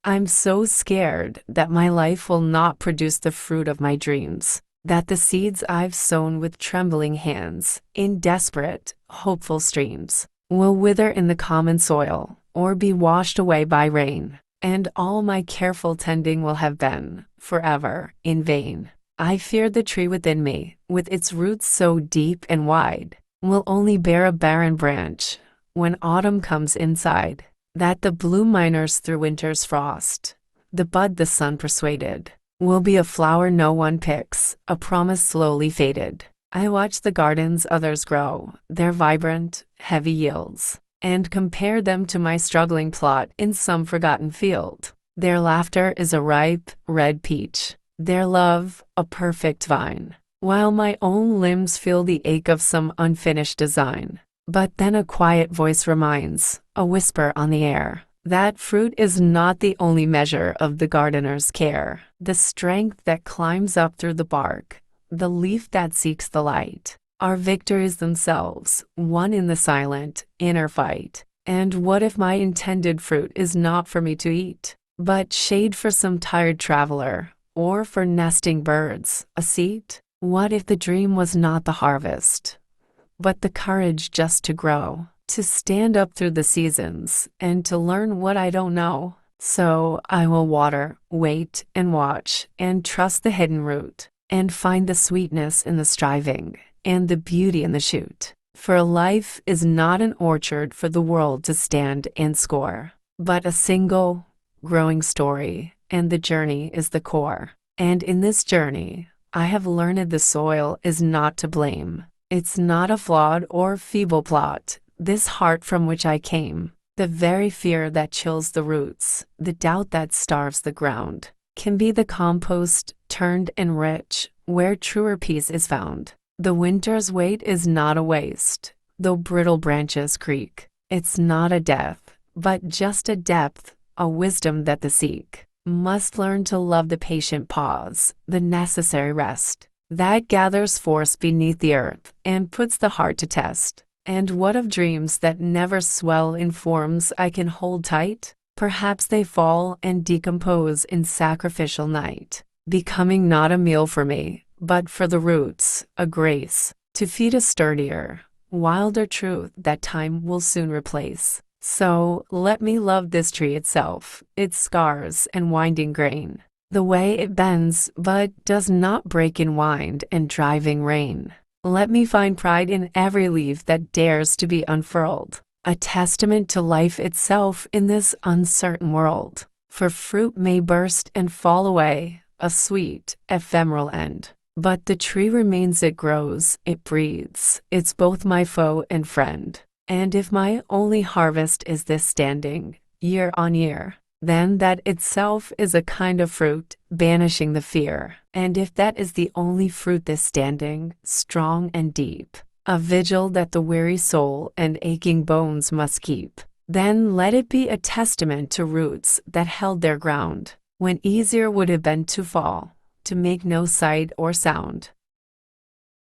I'm so scared that my life will not produce the fruit of my dreams, that the seeds I've sown with trembling hands, in desperate, hopeful streams, will wither in the common soil, or be washed away by rain, and all my careful tending will have been, forever, in vain. I fear the tree within me, with its roots so deep and wide, will only bear a barren branch when autumn comes inside, that the bloom miners through winter's frost, the bud the sun persuaded, will be a flower no one picks, a promise slowly faded. I watch the gardens others grow, their vibrant, heavy yields, and compare them to my struggling plot in some forgotten field. Their laughter is a ripe, red peach, their love, a perfect vine, while my own limbs feel the ache of some unfinished design. But then a quiet voice reminds, a whisper on the air, that fruit is not the only measure of the gardener's care. The strength that climbs up through the bark, the leaf that seeks the light, are victories themselves, won in the silent, inner fight. And what if my intended fruit is not for me to eat, but shade for some tired traveler, or for nesting birds, a seat? What if the dream was not the harvest, but the courage just to grow, to stand up through the seasons, and to learn what I don't know? So I will water, wait, and watch, and trust the hidden root, and find the sweetness in the striving, and the beauty in the shoot. For life is not an orchard for the world to stand and score, but a single, growing story, and the journey is the core. And in this journey, I have learned the soil is not to blame. It's not a flawed or feeble plot, this heart from which I came. The very fear that chills the roots, the doubt that starves the ground, can be the compost turned and rich, where truer peace is found. The winter's wait is not a waste, though brittle branches creak. It's not a death, but just a depth, a wisdom that the seek must learn to love the patient pause, the necessary rest, that gathers force beneath the earth and puts the heart to test. And what of dreams that never swell in forms I can hold tight? Perhaps they fall and decompose in sacrificial night, becoming not a meal for me, but for the roots, a grace, to feed a sturdier, wilder truth that time will soon replace. So, let me love this tree itself, its scars and winding grain, the way it bends but does not break in wind and driving rain. Let me find pride in every leaf that dares to be unfurled, a testament to life itself in this uncertain world. For fruit may burst and fall away, a sweet, ephemeral end. But the tree remains, it grows, it breathes, it's both my foe and friend. And if my only harvest is this standing, year on year, then that itself is a kind of fruit, banishing the fear. And if that is the only fruit this standing, strong and deep, a vigil that the weary soul and aching bones must keep, then let it be a testament to roots that held their ground, when easier would have been to fall, to make no sight or sound.